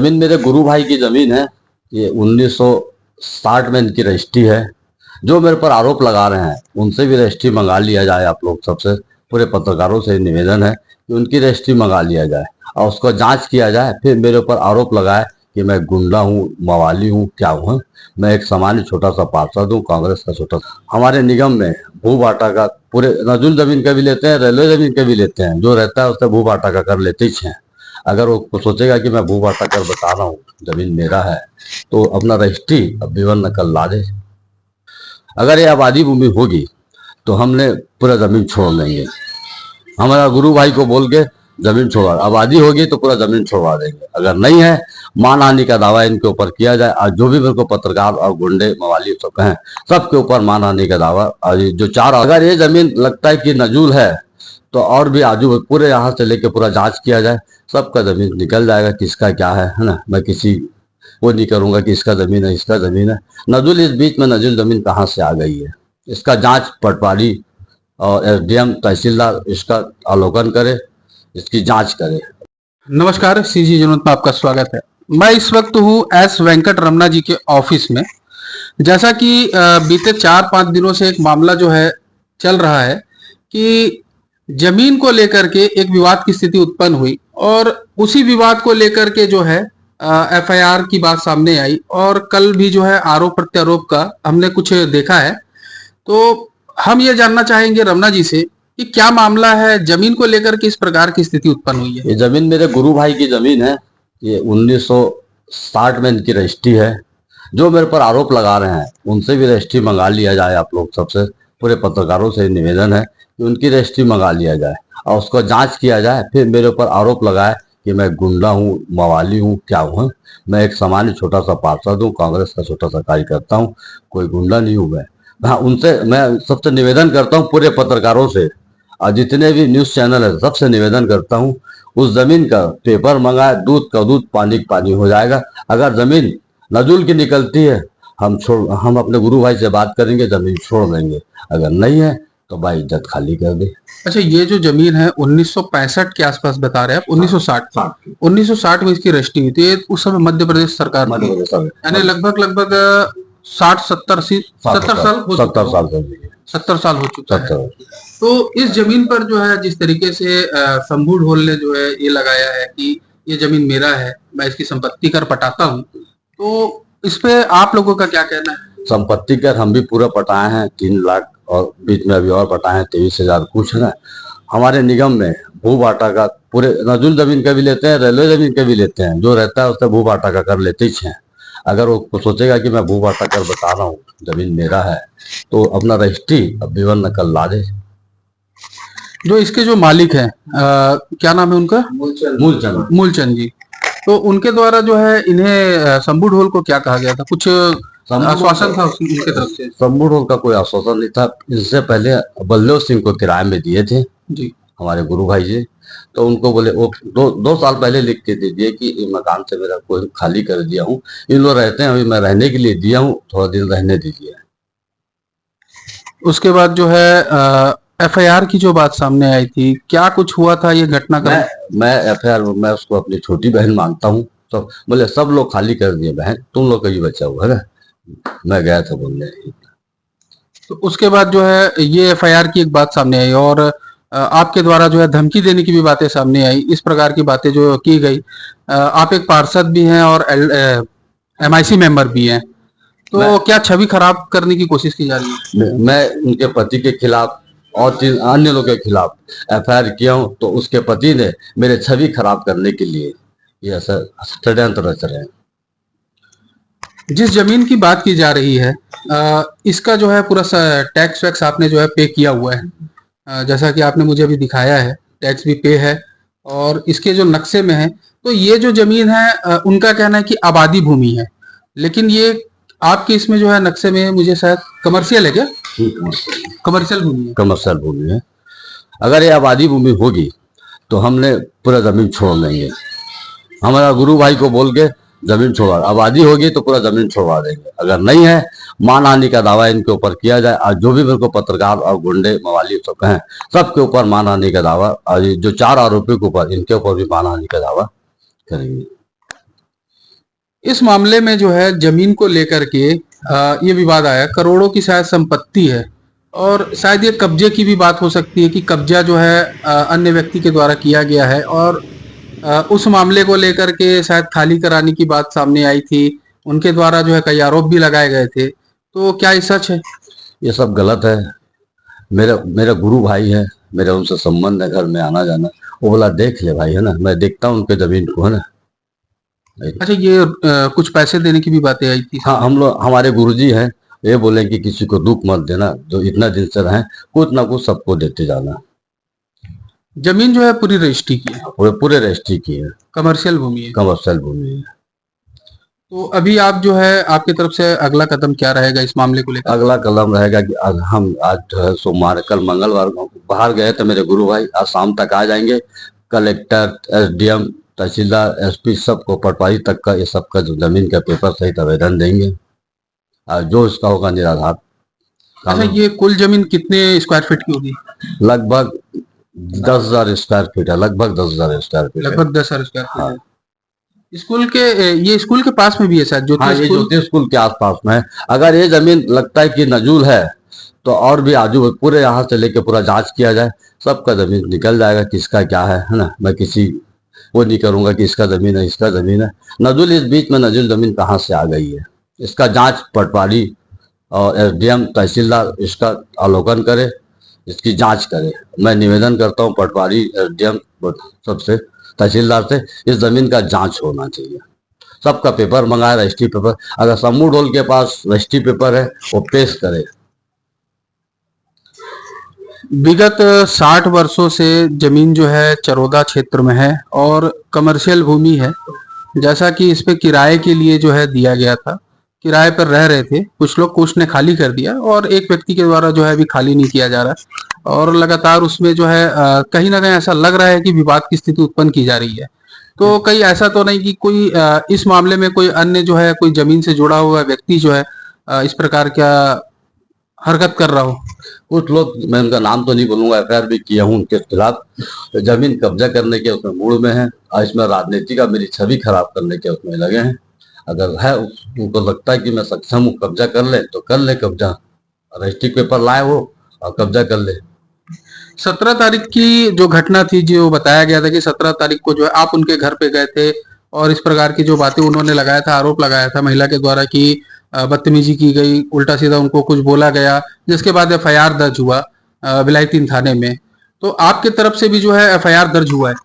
जमीन मेरे गुरु भाई की जमीन है। ये 1960 में इनकी रजिस्ट्री है। जो मेरे पर आरोप लगा रहे हैं उनसे भी रजिस्ट्री मंगा लिया जाए। आप लोग सबसे पूरे पत्रकारों से निवेदन है कि उनकी रजिस्ट्री मंगा लिया जाए और उसका जांच किया जाए। फिर मेरे ऊपर आरोप लगाए कि मैं गुंडा हूँ, मवाली हूँ, क्या हूँ। मैं एक सामान्य छोटा सा पार्षद हूँ, कांग्रेस का छोटा सा। हमारे निगम में भू बाटा का पूरे नजूल जमीन का भी लेते हैं, रेलवे जमीन का भी लेते हैं। जो रहता है उससे भू बाटा का कर लेते ही हैं। अगर वो सोचेगा कि मैं भू बाटा कर बता रहा हूँ, जमीन मेरा है, तो अपना रजिस्ट्री अब विवरण नकल ला दे। अगर ये आबादी भूमि होगी तो हमने पूरा जमीन छोड़ देंगे। हमारा गुरु भाई को बोल के जमीन छोड़वा, आबादी होगी तो पूरा जमीन छोड़वा देंगे। अगर नहीं है, मानहानि का दावा इनके ऊपर किया जाए। और जो भी मेरे को पत्रकार और गुंडे मवाली सब कहें, सबके ऊपर मानहानि का दावा। और जो चार, अगर ये जमीन लगता है कि नजूल है तो और भी आजू पूरे यहाँ से लेके पूरा जांच किया जाए। सबका जमीन निकल जाएगा किसका क्या है ना। मैं किसी वो नहीं करूंगा कि इसका जमीन है, इसका जमीन है। नजूल इस बीच में नजूल जमीन कहाँ से आ गई है, इसका जांच पटवारी और एसडीएम तहसीलदार इसका अवलोकन करे, इसकी जांच करे। नमस्कार, सीजी जनमत में आपका स्वागत है। मैं इस वक्त हूँ एस वेंकट रमना जी के ऑफिस में। जैसा कि बीते 4-5 दिनों से एक मामला जो है चल रहा है कि जमीन को लेकर के एक विवाद की स्थिति उत्पन्न हुई और उसी विवाद को लेकर के जो है एफआईआर की बात सामने आई और कल भी जो है आरोप प्रत्यारोप का हमने कुछ देखा है। तो हम ये जानना चाहेंगे रमना जी से कि क्या मामला है, जमीन को लेकर के इस प्रकार की स्थिति उत्पन्न हुई है। ये जमीन मेरे गुरु भाई की जमीन है। ये 1960 में इनकी रजिस्ट्री है। जो मेरे पर आरोप लगा रहे हैं उनसे भी रजिस्ट्री मंगा लिया जाए। आप लोग सबसे पूरे पत्रकारों से निवेदन है कि उनकी रजिस्ट्री मंगा लिया जाए और उसका जांच किया जाए। फिर मेरे ऊपर आरोप लगाए कि मैं गुंडा हूँ, मवाली हूँ, क्या हूँ। मैं एक सामान्य छोटा सा पार्षद हूँ, कांग्रेस का छोटा सा कार्यकर्ता हूँ, कोई गुंडा नहीं हूँ मैं। हाँ, उनसे मैं सबसे निवेदन करता हूँ, पूरे पत्रकारों से और जितने भी न्यूज चैनल है सबसे निवेदन करता हूँ, उस जमीन का पेपर मंगाए। दूध का दूध, पानी का पानी हो जाएगा। अगर जमीन नजूल की निकलती है, हम अपने गुरु भाई से बात करेंगे, जमीन छोड़ देंगे। अगर नहीं है तो भाई इज्जत खाली कर दे। अच्छा, ये जो जमीन है 1965 के आसपास बता रहे हैं आप, 1960 1960 में इसकी रजिस्ट्री हुई थी। ये उस समय मध्य प्रदेश सरकार मध्य प्रदेश सरकार, यानी लगभग 70 साल हो चुका 70 साल से 70 साल हो चुका है। 70। तो इस जमीन पर जो है जिस तरीके से शंभू ढोल ने जो है ये लगाया है कि ये जमीन मेरा है, मैं इसकी संपत्ति कर पटाता हूँ, तो इस पे आप लोगों का क्या कहना है। संपत्ति कर हम भी पूरा पटाए हैं, 3 लाख, और बीच में अभी और पटाए हैं 23,000 कुछ है ना। हमारे निगम में भू बाटा का पूरे नजूल जमीन का भी लेते हैं, रेलवे जमीन का भी लेते हैं। जो रहता है उससे भू बाटा का कर लेते ही हैं। अगर वो सोचेगा कि मैं भू बाटा कर बता रहा हूँ, जमीन मेरा है, तो अपना रजिस्ट्री अब विवरण नकल ला दे। जो इसके जो मालिक हैं, क्या नाम है उनका, मूलचंद जी, तो उनके द्वारा जो है इन्हें शंभू ढोल को क्या कहा गया था, कुछ आश्वासन था उनके तरफ से। शंभू ढोल का कोई आश्वासन नहीं था। इससे पहले बलदेव सिंह को किराए में दिए थे जी हमारे गुरु भाई जी। तो उनको बोले वो 2 साल पहले लिख के दे दिए कि इस मकान से मेरा कोई खाली कर दिया हूँ, इन लोग रहते हैं, अभी मैं रहने के लिए दिया हूँ, थोड़ा दिन रहने दीजिए। उसके बाद जो है एफआईआर की जो बात सामने आई थी, क्या कुछ हुआ था ये घटना का। मैं एफआईआर, मैं उसको अपनी छोटी बहन मानता हूँ। तो बोले सब लोग खाली कर दिए, बहन तुम लोग का ही बचा हुआ है ना। मैं गया था बोलने। तो उसके बाद जो है ये एफआईआर की एक बात सामने आई और आपके द्वारा जो है धमकी देने की भी बातें सामने आई। इस प्रकार की बातें जो की गई, आप एक पार्षद भी हैं और एमआईसी मेंबर भी हैं, तो क्या छवि खराब करने की कोशिश की जा रही है। मैं उनके पति के खिलाफ और 3 अन्य लोगों के खिलाफ एफआईआर किया हूँ। तो उसके पति ने मेरे छवि खराब करने के लिए ये षड्यंत्र रच रहे हैं। जिस जमीन की बात की जा रही है, इसका जो है पूरा टैक्स वैक्स आपने जो है पे किया हुआ है। जैसा कि आपने मुझे अभी दिखाया है, टैक्स भी पे है और इसके जो नक्शे में है, तो ये जो जमीन है उनका कहना है कि आबादी भूमि है, लेकिन ये आपके इसमें जो है नक्शे में मुझे शायद कमर्शियल है। क्या कमर्शियल भूमि है? कमर्शियल भूमि है। अगर ये आबादी भूमि होगी तो हमने पूरा जमीन छोड़ देंगे। हमारा गुरु भाई को बोल के जमीन छोड़वा, आबादी होगी तो पूरा जमीन छोड़वा देंगे। अगर नहीं है, मानहानि का दावा इनके ऊपर किया जाए। और जो भी मेरे को पत्रकार और गुंडे मवाली सब कहें, सबके ऊपर मानहानि का दावा, और जो 4 आरोपियों के ऊपर, इनके ऊपर भी मानहानि का दावा करेंगे। इस मामले में जो है जमीन को लेकर के ये विवाद आया, करोड़ों की शायद संपत्ति है और शायद ये कब्जे की भी बात हो सकती है कि कब्जा जो है अन्य व्यक्ति के द्वारा किया गया है और उस मामले को लेकर के शायद खाली कराने की बात सामने आई थी। उनके द्वारा जो है कई आरोप भी लगाए गए थे। तो क्या ये सच है? ये सब गलत है। मेरा मेरा गुरु भाई है, मेरा उनसे संबंध है, घर में आना जाना। वो बोला देख ले भाई, है ना, मैं देखता हूँ उनके जमीन को, है ना। अच्छा, ये कुछ पैसे देने की भी बातें आई थी हाँ, सामने। हम लोग, हमारे गुरुजी हैं, ये बोले कि किसी को दुख मत देना, जो इतना दिन से रहे कुछ ना कुछ सबको देते जाना। जमीन जो है पूरी रजिस्ट्री की है, पूरे पूरे रजिस्ट्री की है, कमर्शियल भूमि है। कमर्शियल भूमि है। तो अभी आप जो है आपकी तरफ से अगला कदम क्या रहेगा इस मामले को लेकर? अगला कदम रहेगा कि आज जो है सोमवार, कल मंगलवार को बाहर गए थे मेरे गुरु भाई, आज शाम तक आ जाएंगे। कलेक्टर, एसडीएम, तहसीलदार, एसपी सबको, पटवारी तक का, ये सबका जो जमीन का पेपर सहित आवेदन देंगे। जो इसका होगा निराधार। अच्छा, ये कुल जमीन कितने स्क्वायर फीट की होगी? लगभग 10,000 स्क्वायर फीट है, लगभग 10,000 स्क्वायर फीट है। लगभग 10,000 स्क्वायर फीट हाँ। है। स्कूल के ये स्कूल के पास में भी है शायद, हाँ, ज्योति ये स्कूल। ज्योति स्कूल के आसपास में है। अगर ये जमीन लगता है कि नजूल है तो और भी आजू पूरे यहाँ से लेके पूरा जांच किया जाए, सबका जमीन निकल जाएगा किसका क्या है ना। मैं किसी वो नहीं करूंगा कि इसका जमीन है, इसका जमीन है। नजूल, इस बीच में नजूल जमीन कहाँ से आ गई है, इसका जांच पटवारी और एसडीएम, तहसीलदार इसका अवलोकन करे, इसकी जांच करे। मैं निवेदन करता हूँ पटवारी, एसडीएम सबसे, तहसीलदार से, इस जमीन का जांच होना चाहिए। सबका पेपर मंगाए, रजिस्ट्री पेपर। अगर समूह ढोल के पास रजिस्ट्री पेपर है वो पेश करे। विगत 60 वर्षों से जमीन जो है चरोदा क्षेत्र में है और कमर्शियल भूमि है। जैसा कि इस पे किराए के लिए जो है दिया गया था, किराए पर रह रहे थे कुछ लोग, कुछ ने खाली कर दिया और एक व्यक्ति के द्वारा जो है अभी खाली नहीं किया जा रहा और लगातार उसमें जो है कहीं ना कहीं ऐसा लग रहा है कि विवाद की स्थिति उत्पन्न की जा रही है। तो कहीं ऐसा तो नहीं कि कोई इस मामले में कोई अन्य जो है कोई जमीन से जुड़ा हुआ व्यक्ति जो है इस प्रकार का हरकत कर रहा हो? कुछ लोग, मैं उनका नाम तो नहीं बोलूंगा, एफआईआर भी किया हूं उनके खिलाफ, तो जमीन कब्जा करने के उसमें मूड में है और इसमें राजनीति का मेरी छवि खराब करने के उसमें लगे हैं। अगर है उनको लगता है कि मैं सक्षम हूँ कब्जा कर ले तो कर ले कब्जा, रजिस्ट्री पेपर लाए वो और कब्जा कर ले। 17 तारीख की जो घटना थी, जो बताया गया था कि 17 तारीख को जो है आप उनके घर पे गए थे और इस प्रकार की जो बातें उन्होंने लगाया था, आरोप लगाया था महिला के द्वारा कि बदतमीजी की गई, उल्टा सीधा उनको कुछ बोला गया, जिसके बाद एफआईआर दर्ज हुआ भिलाई 3 थाने में। तो आपके तरफ से भी जो है एफआईआर दर्ज हुआ है?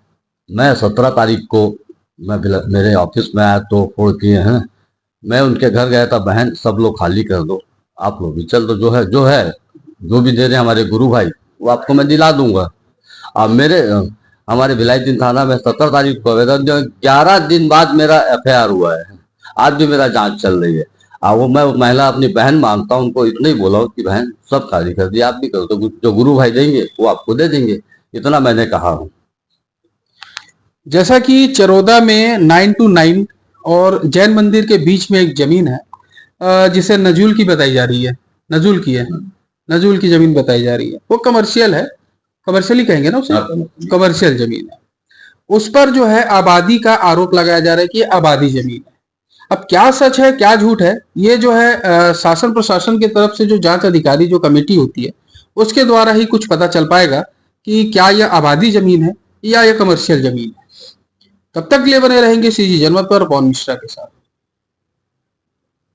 मैं 17 तारीख को मेरे ऑफिस में आया तो फोड़ किए हैं। मैं उनके घर गया था, बहन सब लोग खाली कर दो, आप लोग भी चल दो, जो भी दे रहे हैं हमारे गुरु भाई वो आपको मैं दिला दूंगा। अब हमारे भिलाई 3 थाना में 17 तारीख को आवेदन दिया, 11 दिन बाद मेरा एफआईआर हुआ है। आज भी मेरा जांच चल रही है। वो मैं महिला अपनी बहन मानता हूँ, उनको इतना ही बोला हूँ कि बहन सब खाली कर दिया, आप भी कर दो, जो गुरु भाई देंगे वो आपको दे देंगे, इतना मैंने कहा हूँ। जैसा कि चरोदा में 9 to 9 और जैन मंदिर के बीच में एक जमीन है जिसे नजूल की बताई जा रही है, नजूल की है, नजूल की जमीन बताई जा रही है। वो कमर्शियल है, कमर्शियल ही कहेंगे ना उसे, कमर्शियल जमीन है। उस पर जो है आबादी का आरोप लगाया जा रहा है कि आबादी जमीन है। अब क्या सच है क्या झूठ है, ये जो है शासन प्रशासन की तरफ से जो जांच अधिकारी जो कमेटी होती है उसके द्वारा ही कुछ पता चल पाएगा कि क्या यह आबादी जमीन है या यह कमर्शियल जमीन है। तब तक के लिए बने रहेंगे सीजी जनमत पर पवन मिश्रा के साथ।